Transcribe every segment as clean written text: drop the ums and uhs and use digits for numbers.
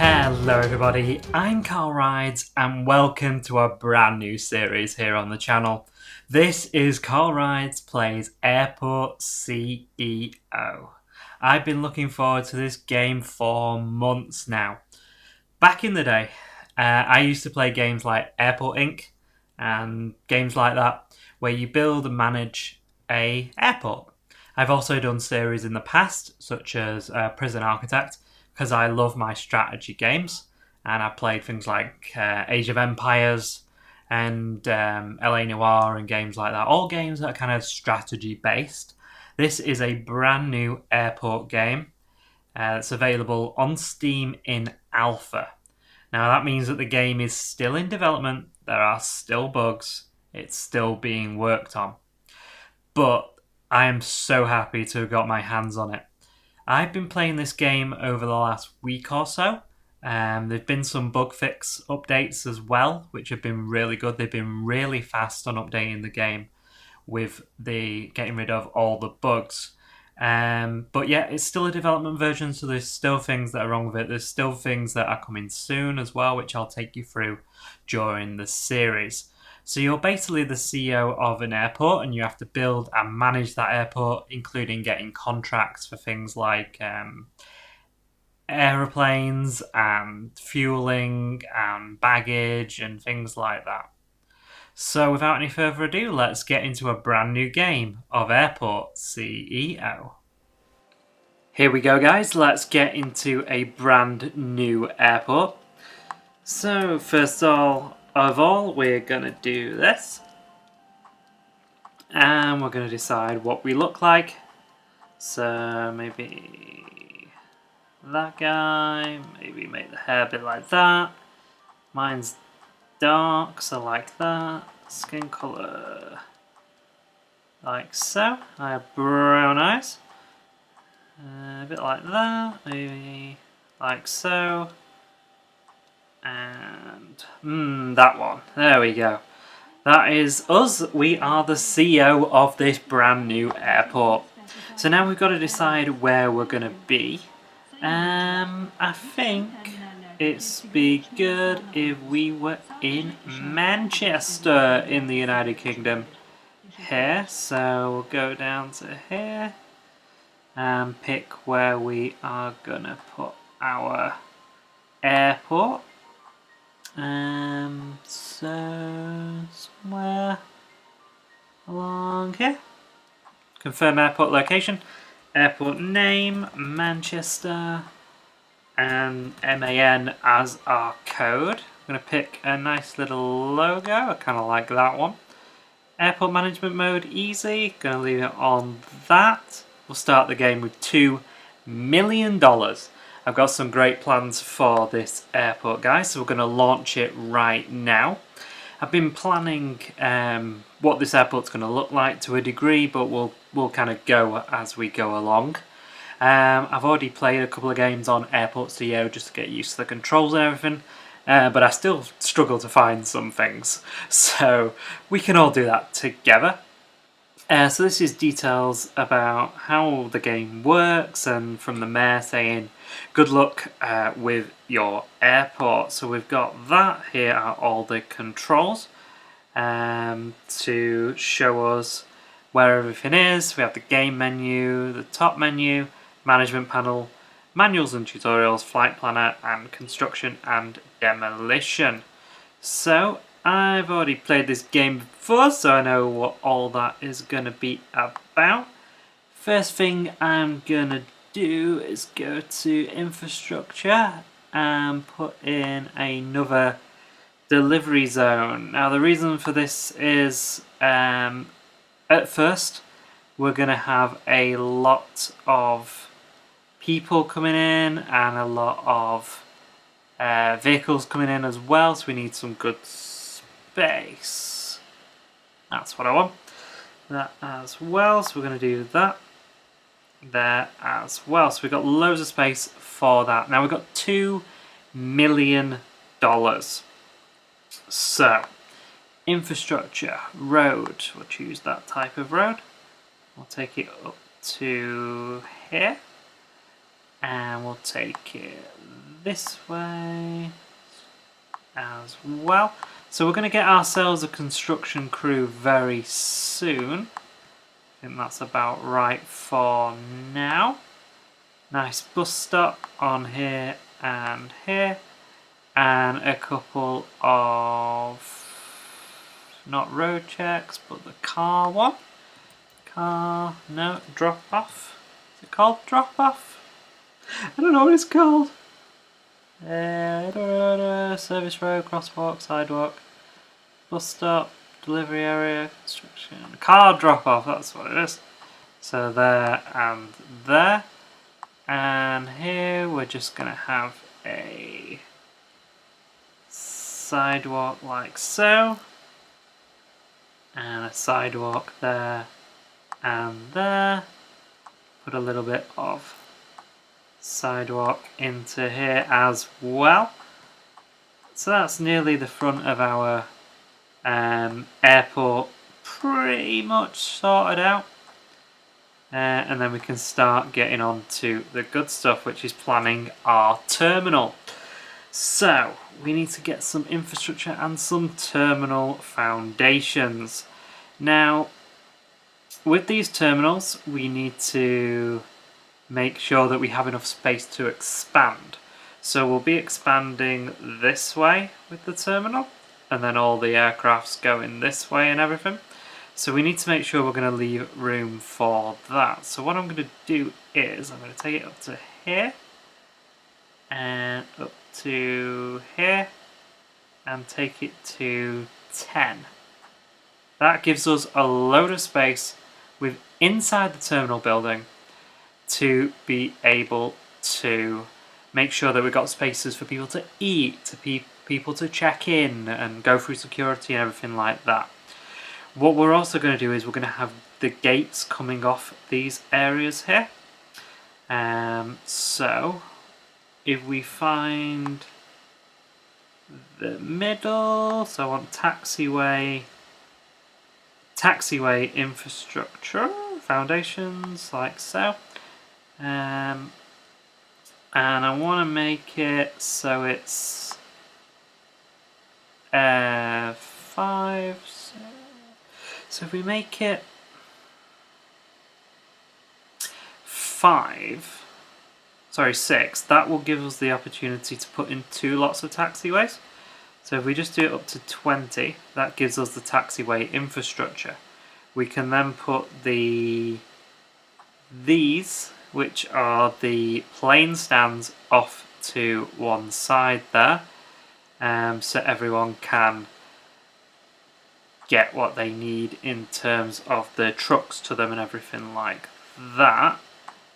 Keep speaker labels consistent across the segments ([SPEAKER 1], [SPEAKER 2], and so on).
[SPEAKER 1] Hello everybody, I'm CarlRyds and welcome to a brand new series here on the channel. This is CarlRyds Plays Airport CEO. I've been looking forward to this game for months now. Back in the day, I used to play games like Airport Inc. and games like that where you build and manage a airport. I've also done series in the past such as Prison Architect, because I love my strategy games, and I've played things like Age of Empires and LA Noire and games like that, all games that are kind of strategy based. This is a brand new airport game. It's available on Steam in alpha. Now that means that the game is still in development, there are still bugs, it's still being worked on. But I am so happy to have got my hands on it. I've been playing this game over the last week or so. There've been some bug fix updates as well, which have been really good. They've been really fast on updating the game with the getting rid of all the bugs. But yeah, it's still a development version, so there's still things that are wrong with it. There's still things that are coming soon as well, which I'll take you through during the series. So you're basically the CEO of an airport, and you have to build and manage that airport, including getting contracts for things like aeroplanes and fueling and baggage and things like that. So without any further ado, let's get into a brand new game of Airport CEO. Here we go, guys. Let's get into a brand new airport. So first of all, we're going to do this. And we're going to decide what we look like. So maybe that guy, maybe make the hair a bit like that. Mine's dark, so like that. Skin colour like so. I have brown eyes. A bit like that, maybe like so. And that one. There we go. That is us. We are the CEO of this brand new airport. So now we've got to decide where we're going to be. I think it's be good if we were in Manchester in the United Kingdom. Here, so we'll go down to here and pick where we are going to put our airport. So somewhere along here. Confirm airport location, airport name, Manchester, and MAN as our code. I'm going to pick a nice little logo, I kind of like that one. Airport management mode, easy, going to leave it on that. We'll start the game with $2 million. I've got some great plans for this airport, guys, so we're going to launch it right now. I've been planning what this airport's going to look like to a degree, but we'll kind of go as we go along. I've already played a couple of games on Airport CEO just to get used to the controls and everything, but I still struggle to find some things, so we can all do that together. So this is details about how the game works, and from the mayor saying good luck with your airport. So we've got that. Here are all the controls to show us where everything is. We have the game menu, the top menu, management panel, manuals and tutorials, flight planner, and construction and demolition. So I've already played this game before, so I know what all that is going to be about. First thing I'm going to do is go to infrastructure and put in another delivery zone. Now the reason for this is at first we're going to have a lot of people coming in and a lot of vehicles coming in as well, so we need some good space. That's what I want. That as well, so we're going to do that there as well. So we've got loads of space for that. Now we've got $2 million. So, infrastructure, road, we'll choose that type of road. We'll take it up to here. And we'll take it this way as well. So we're going to get ourselves a construction crew very soon. I think that's about right for now. Nice bus stop on here and here. And a couple of, not road checks, but the car one. No, drop off. Is it called drop off? I don't know what it's called. Service road, crosswalk, sidewalk, bus stop, delivery area, construction, car drop off, that's what it is. So there and there. And here we're just going to have a sidewalk like so. And a sidewalk there and there. Put a little bit of sidewalk into here as well. So that's nearly the front of our airport pretty much sorted out. And then we can start getting on to the good stuff, which is planning our terminal. So we need to get some infrastructure and some terminal foundations. Now, with these terminals, we need to make sure that we have enough space to expand. So we'll be expanding this way with the terminal, and then all the aircrafts going this way and everything. So we need to make sure we're going to leave room for that. So what I'm going to do is I'm going to take it up to here and up to here and take it to 10. That gives us a load of space with inside the terminal building to be able to make sure that we've got spaces for people to eat, to people to check in and go through security and everything like that. What we're also going to do is we're going to have the gates coming off these areas here. So if we find the middle, so I want taxiway infrastructure foundations like so. And I want to make it so it's 5. So if we make it 6, that will give us the opportunity to put in 2 lots of taxiways. So if we just do it up to 20, that gives us the taxiway infrastructure. We can then put these, which are the plane stands, off to one side there, so everyone can get what they need in terms of the trucks to them and everything like that.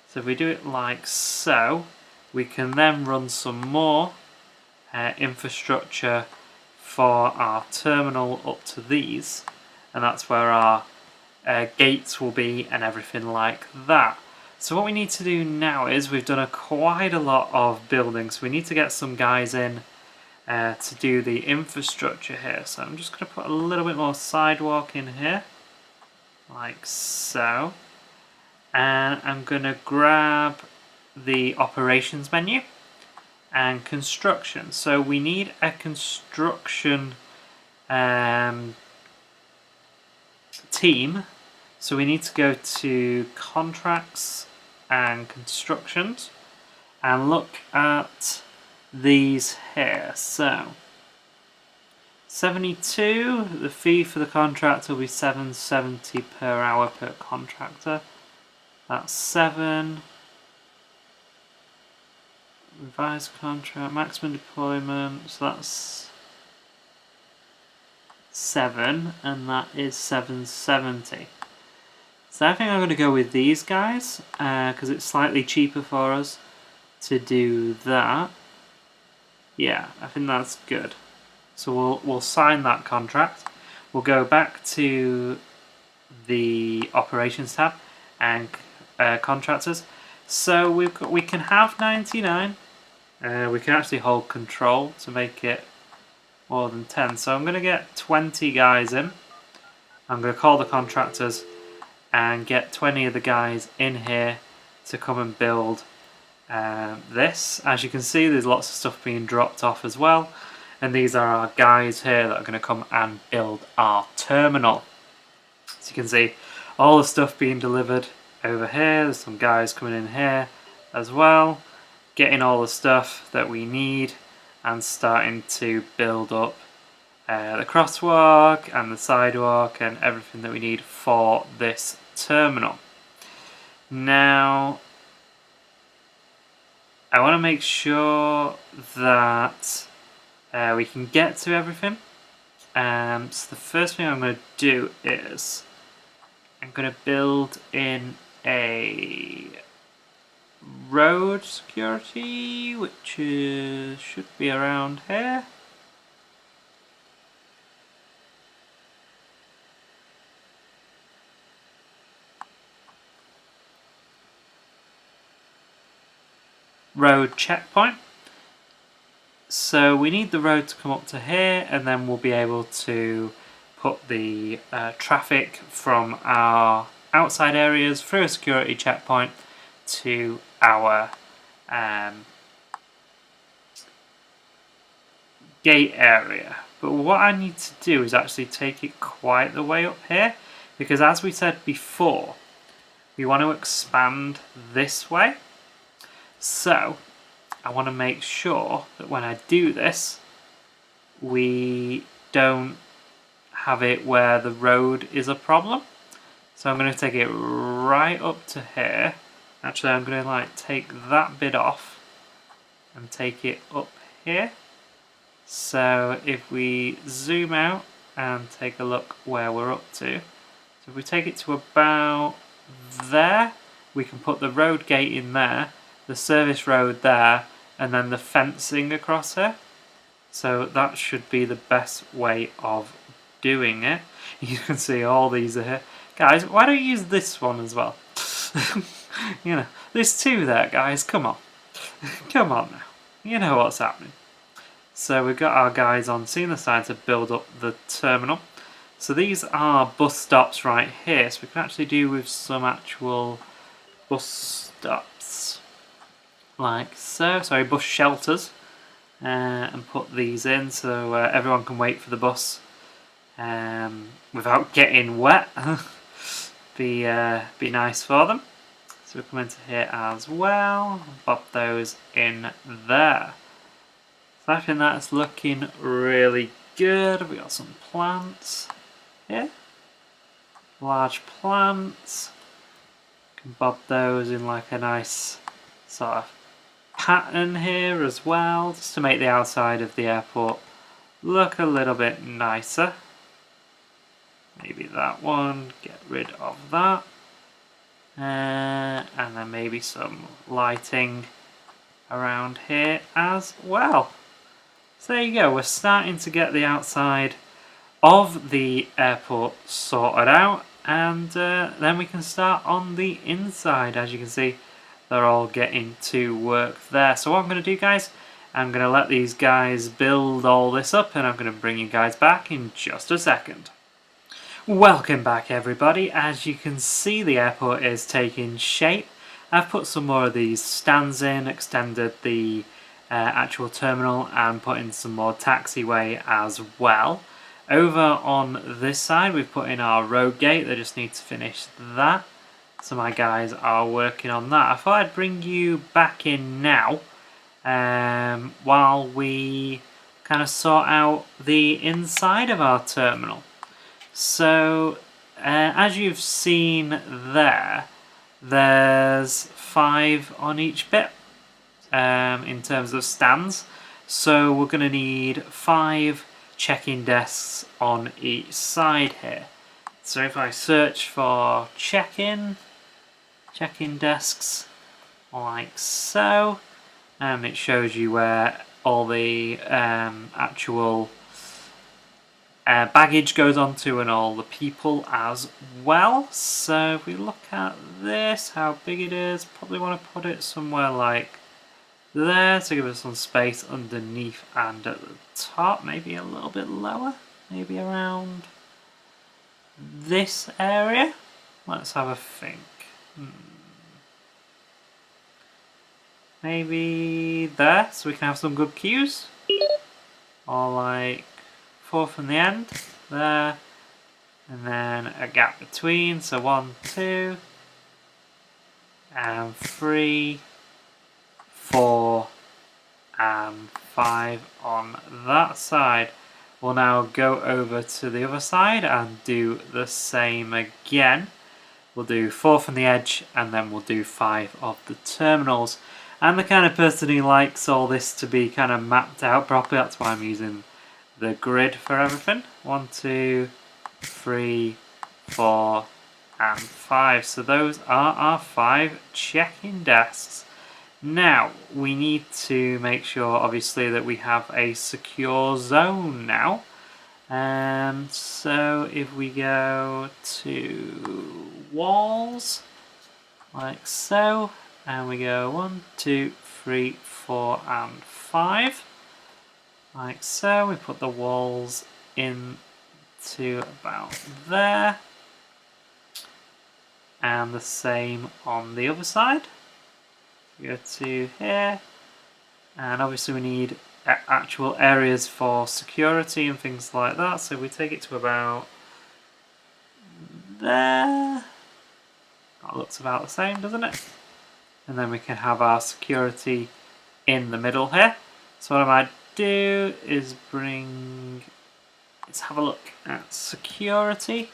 [SPEAKER 1] So if we do it like so, we can then run some more infrastructure for our terminal up to these, and that's where our gates will be and everything like that. So what we need to do now is we've done quite a lot of building, so we need to get some guys in to do the infrastructure here. So I'm just going to put a little bit more sidewalk in here, like so. And I'm going to grab the operations menu and construction. So we need a construction team. So we need to go to contracts and constructions and look at these here. So 72, the fee for the contractor will be $7.70 per hour per contractor. That's 7. Revised contract, maximum deployment, so that's 7, and that is $7.70. So I think I'm going to go with these guys because it's slightly cheaper for us to do that. Yeah, I think that's good. So we'll sign that contract. We'll go back to the operations tab and contractors. So we can have 99. We can actually hold control to make it more than 10. So I'm going to get 20 guys in. I'm going to call the contractors and get 20 of the guys in here to come and build this. As you can see, there's lots of stuff being dropped off as well, and these are our guys here that are going to come and build our terminal. So you can see all the stuff being delivered over here. There's some guys coming in here as well, getting all the stuff that we need and starting to build up the crosswalk and the sidewalk and everything that we need for this terminal. Now, I want to make sure that we can get to everything. So the first thing I'm going to do is I'm going to build in a road security, which should be around here. Road checkpoint. So we need the road to come up to here, and then we'll be able to put the traffic from our outside areas through a security checkpoint to our gate area. But what I need to do is actually take it quite the way up here, because as we said before, we want to expand this way. So I want to make sure that when I do this, we don't have it where the road is a problem. So I'm going to take it right up to here. Actually, I'm going to take that bit off and take it up here. So if we zoom out and take a look where we're up to, so if we take it to about there, we can put the road gate in there, the service road there, and then the fencing across here. So that should be the best way of doing it. You can see all these are here. Guys, why don't you use this one as well? You know, there's two there, guys. Come on. Come on now. You know what's happening. So we've got our guys on the side to build up the terminal. So these are bus stops right here. So we can actually do with some actual bus stops. Like so. Sorry, bus shelters. And put these in so everyone can wait for the bus without getting wet. be nice for them. So we'll come into here as well, pop those in there. So I think that's looking really good. We got some plants here, large plants. Can bob those in like a nice sort of pattern here as well, just to make the outside of the airport look a little bit nicer. Maybe that one, get rid of that. And then maybe some lighting around here as well. So there you go, we're starting to get the outside of the airport sorted out, and then we can start on the inside. As you can see, they're all getting to work there. So what I'm going to do, guys, I'm going to let these guys build all this up, and I'm going to bring you guys back in just a second. Welcome back, everybody. As you can see, the airport is taking shape. I've put some more of these stands in, extended the actual terminal, and put in some more taxiway as well. Over on this side, we've put in our road gate. They just need to finish that. So my guys are working on that. I thought I'd bring you back in now while we kind of sort out the inside of our terminal. So as you've seen there, there's 5 on each bit in terms of stands. So we're going to need 5 check-in desks on each side here. So if I search for check-in desks like so, it shows you where all the actual baggage goes onto and all the people as well. So if we look at this, how big it is, probably want to put it somewhere like there to give us some space underneath and at the top, maybe a little bit lower, maybe around this area. Let's have a think. maybe there, so we can have some good queues. Or like 4 from the end, there, and then a gap between, so 1, 2, and 3, 4, and 5 on that side. We'll now go over to the other side and do the same again. We'll do 4 from the edge, and then we'll do 5 of the terminals. I'm the kind of person who likes all this to be kind of mapped out properly, that's why I'm using the grid for everything. 1, 2, 3, 4, and 5. So those are our 5 check-in desks. Now, we need to make sure, obviously, that we have a secure zone now. So if we go to walls, like so, and we go 1, 2, 3, 4, and 5, like so, we put the walls into about there, and the same on the other side. Go to here, and obviously we need actual areas for security and things like that, so we take it to about there. That looks about the same, doesn't it? And then we can have our security in the middle here. So what I might do is let's have a look at security.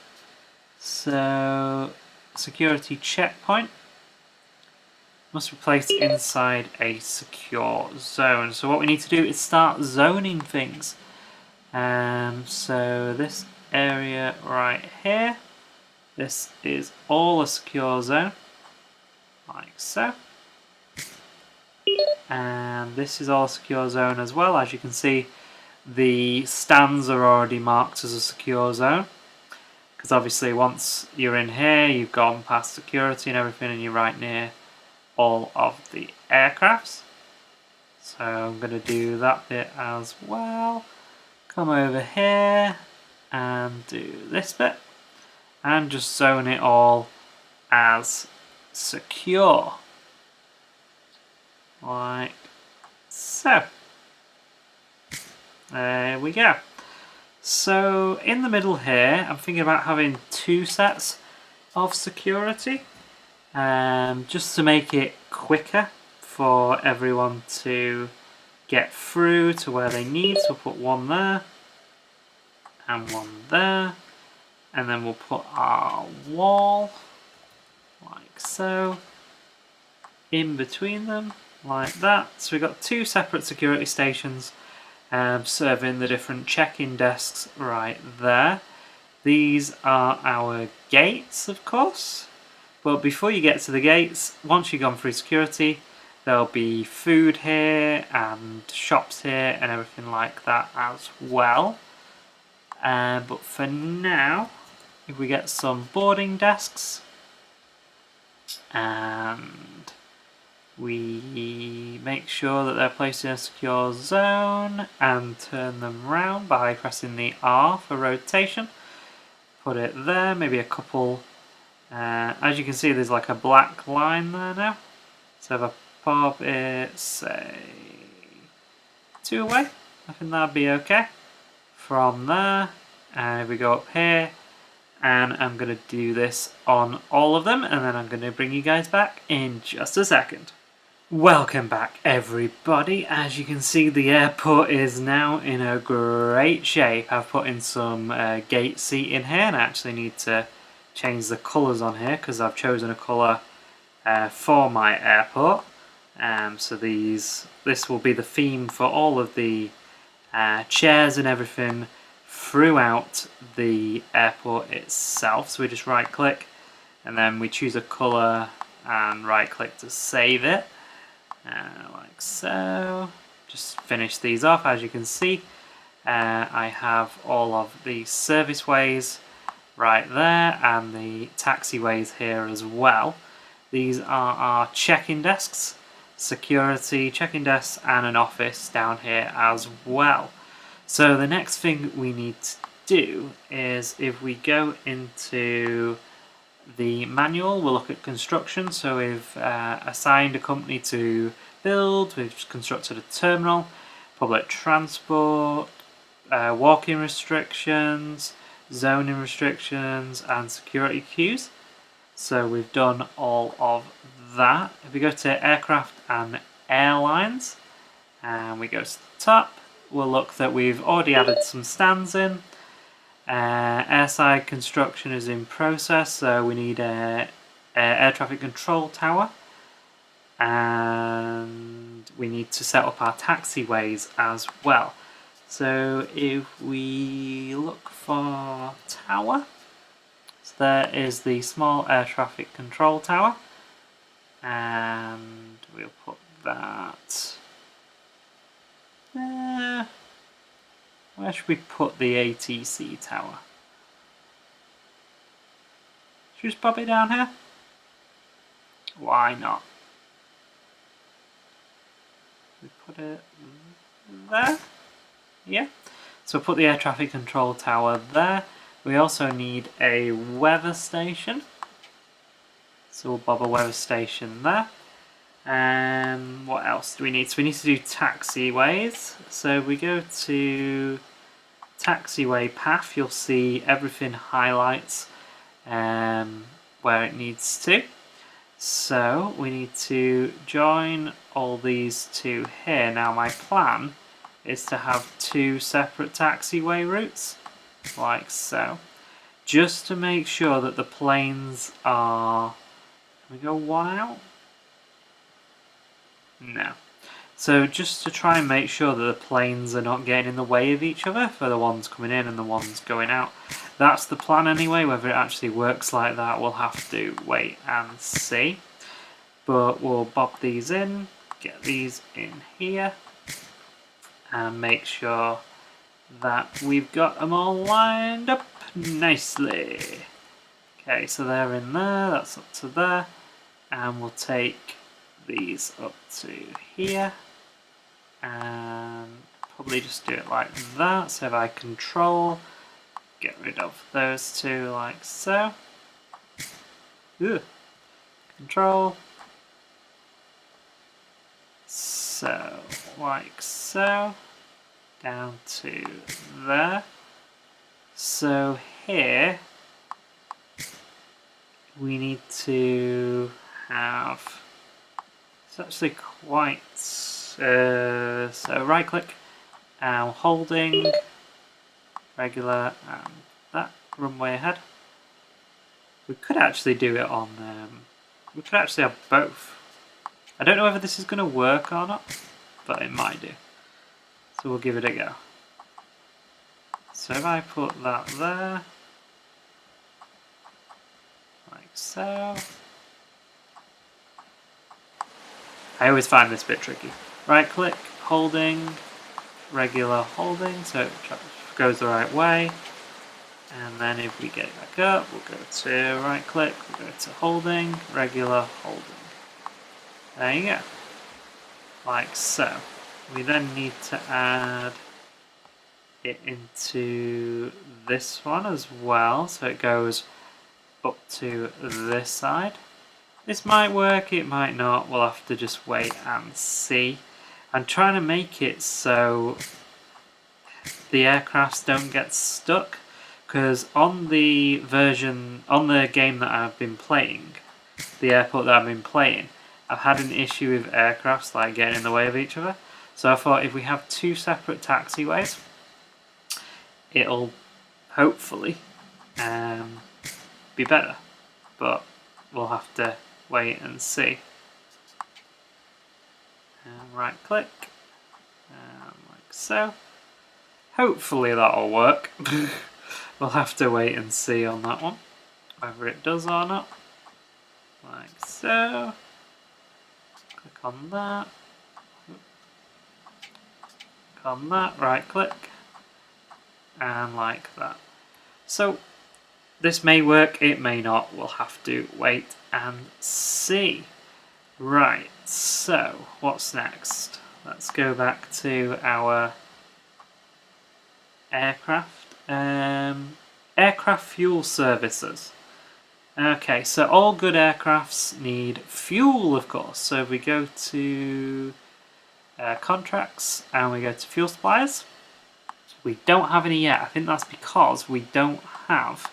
[SPEAKER 1] So security checkpoint must be placed inside a secure zone. So what we need to do is start zoning things. So this area right here, this is all a secure zone, like so. And this is all a secure zone as well. As you can see, the stands are already marked as a secure zone. Because obviously once you're in here, you've gone past security and everything, and you're right near all of the aircrafts. So I'm going to do that bit as well. Come over here and do this bit and just zone it all as secure, like so. There we go. So in the middle here, I'm thinking about having 2 sets of security. Just to make it quicker for everyone to get through to where they need. So we'll put 1 there and 1 there, and then we'll put our wall like so in between them like that. So we've got 2 separate security stations serving the different check-in desks right there. These are our gates, of course. But before you get to the gates, once you've gone through security, there'll be food here and shops here and everything like that as well. But for now, if we get some boarding desks and we make sure that they're placed in a secure zone and turn them round by pressing the R for rotation, put it there, maybe a couple. As you can see, there's like a black line there now. So if I pop it, say, 2 away, I think that'd be okay. From there, and we go up here, and I'm going to do this on all of them, and then I'm going to bring you guys back in just a second. Welcome back, everybody. As you can see, the airport is now in a great shape. I've put in some gate seat in here, and I actually need to change the colours on here because I've chosen a colour for my airport. So this will be the theme for all of the chairs and everything throughout the airport itself. So we just right click and then we choose a colour and right click to save it, like so. Just finish these off. As you can see, I have all of the service ways right there and the taxiways here as well. These are our check-in desks, security, check-in desks, and an office down here as well. So the next thing we need to do is, if we go into the manual, we'll look at construction. So we've assigned a company to build, we've constructed a terminal, public transport, walking restrictions, zoning restrictions, and security queues. So we've done all of that. If we go to aircraft and airlines, and we go to the top, we'll look that we've already added some stands in. Airside construction is in process, so we need a air traffic control tower, and we need to set up our taxiways as well. So if we look for tower, so there is the small air traffic control tower, and we'll put that there. Where should we put the ATC tower? Should we just pop it down here? Why not? We put it there? Yeah. So we'll put the air traffic control tower there. We also need a weather station. So we'll bob a weather station there. And what else do we need? So we need to do taxiways. So we go to taxiway path, you'll see everything highlights where it needs to. So we need to join all these two here. Now my plan is to have two separate taxiway routes, like so, just to make sure that the planes are... Can we go one out? No. So just to try and make sure that the planes are not getting in the way of each other for the ones coming in and the ones going out. That's the plan anyway. Whether it actually works like that, we'll have to wait and see. But we'll bob these in, get these in here, and make sure that we've got them all lined up nicely. Okay, so they're in there, that's up to there, and we'll take these up to here, and probably just do it like that. So if I control, get rid of those two like so. Ugh. Control. So, like so. Down to there. So here we need to have... It's actually quite... so right click and holding regular and that runway ahead. We could actually do it on... we could actually have both. I don't know whether this is going to work or not, but it might do. So we'll give it a go. So if I put that there, like so. I always find this bit tricky. Right click, holding, regular holding, so it goes the right way. And then if we get it back up, we'll go to right click, we'll go to holding, regular holding. There you go. Like so. We then need to add it into this one as well, so it goes up to this side. This might work, it might not, we'll have to just wait and see. I'm trying to make it so the aircrafts don't get stuck, because on the game that I've been playing, the airport that I've been playing, I've had an issue with aircrafts like getting in the way of each other. So I thought if we have two separate taxiways, it'll hopefully be better, but we'll have to wait and see. And right click, like so. Hopefully that'll work. We'll have to wait and see on that one, whether it does or not. Like so. Click on that. Click on that, right click, and like that. So this may work, it may not, we'll have to wait and see. Right, so what's next? Let's go back to our aircraft. Aircraft fuel services. Okay, so all good aircrafts need fuel, of course. So if we go to contracts and we go to fuel suppliers, we don't have any yet. I think that's because we don't have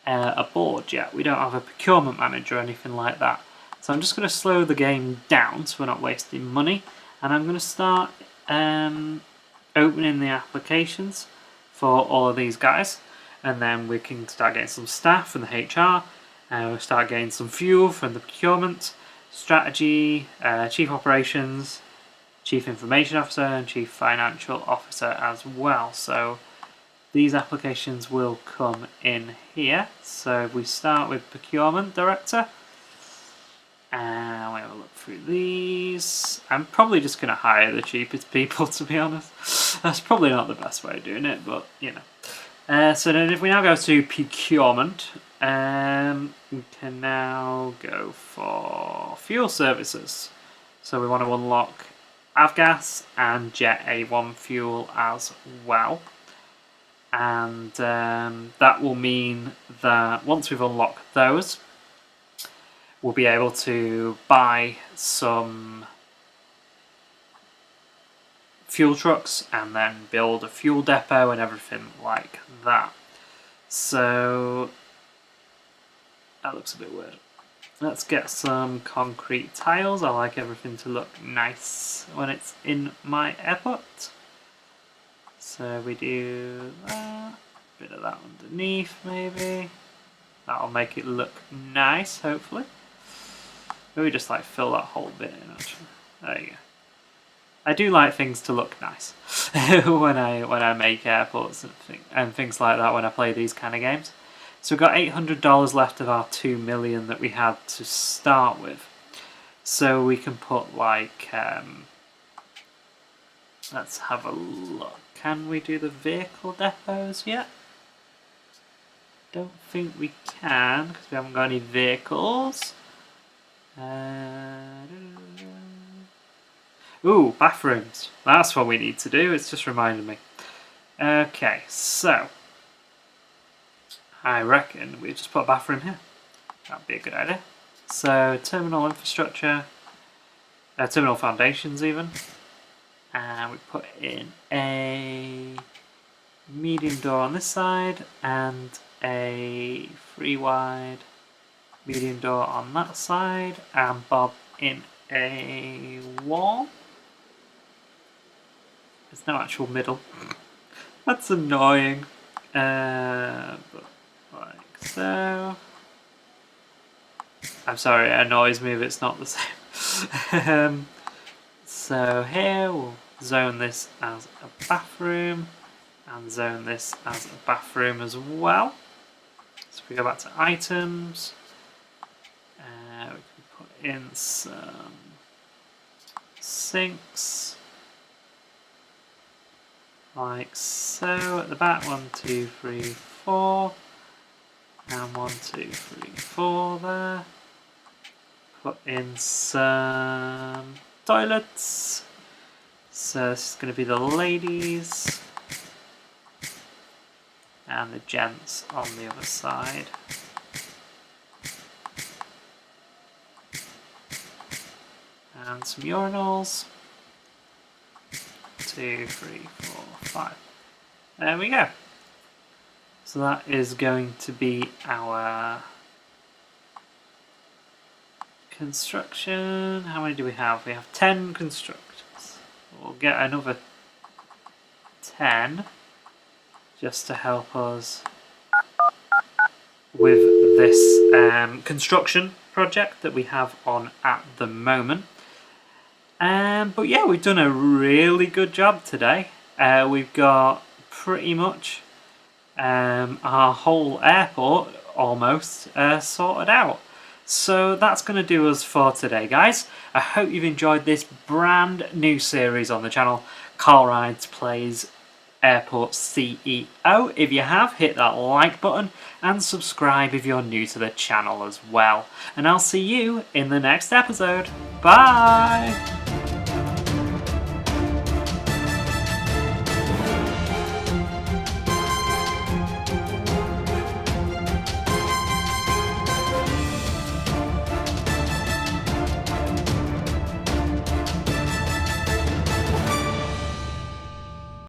[SPEAKER 1] a board yet. We don't have a procurement manager or anything like that. So I'm just going to slow the game down so we're not wasting money. And I'm going to start opening the applications for all of these guys. And then we can start getting some staff from the HR. We'll start getting some fuel from the procurement, strategy, chief operations, chief information officer, and chief financial officer as well. So these applications will come in here. So if we start with procurement director, and we have a look through these. I'm probably just going to hire the cheapest people, to be honest. That's probably not the best way of doing it, but you know. So then if we now go to procurement, we can now go for fuel services. So we want to unlock avgas and Jet A1 fuel as well. And that will mean that once we've unlocked those, we'll be able to buy some fuel trucks and then build a fuel depot and everything like that. So that looks a bit weird. Let's get some concrete tiles. I like everything to look nice when it's in my airport. So we do that, a bit of that underneath maybe. That'll make it look nice, hopefully. Maybe just like fill that whole bit in actually. There you go. I do like things to look nice when I make airports and things like that when I play these kind of games. So we've got $800 left of our 2 million that we had to start with. So we can put like, let's have a look. Can we do the vehicle depots yet? Don't think we can because we haven't got any vehicles. Ooh, bathrooms. That's what we need to do. It's just reminded me. Okay, so I reckon we just put a bathroom here. That'd be a good idea. So terminal infrastructure, terminal foundations even, and we put in a medium door on this side and a 3-wide medium door on that side, and bob in a wall. There's no actual middle. That's annoying. But like so. I'm sorry, it annoys me if it's not the same. So here we'll zone this as a bathroom and zone this as a bathroom as well. So if we go back to items, we can put in some sinks like so at the back. 1, 2, 3, 4, and 1, 2, 3, 4 there. Put in some toilets. So this is going to be the ladies and the gents on the other side. And some urinals. 2, 3, 4, 5. There we go. So that is going to be our construction. How many do we have? We have 10 constructors. We'll get another 10 just to help us with this construction project that we have on at the moment. But yeah, we've done a really good job today. We've got pretty much our whole airport almost sorted out. So that's going to do us for today, guys. I hope you've enjoyed this brand new series on the channel, CarlRyds Plays Airport CEO. If you have, hit that like button and subscribe if you're new to the channel as well. And I'll see you in the next episode. Bye!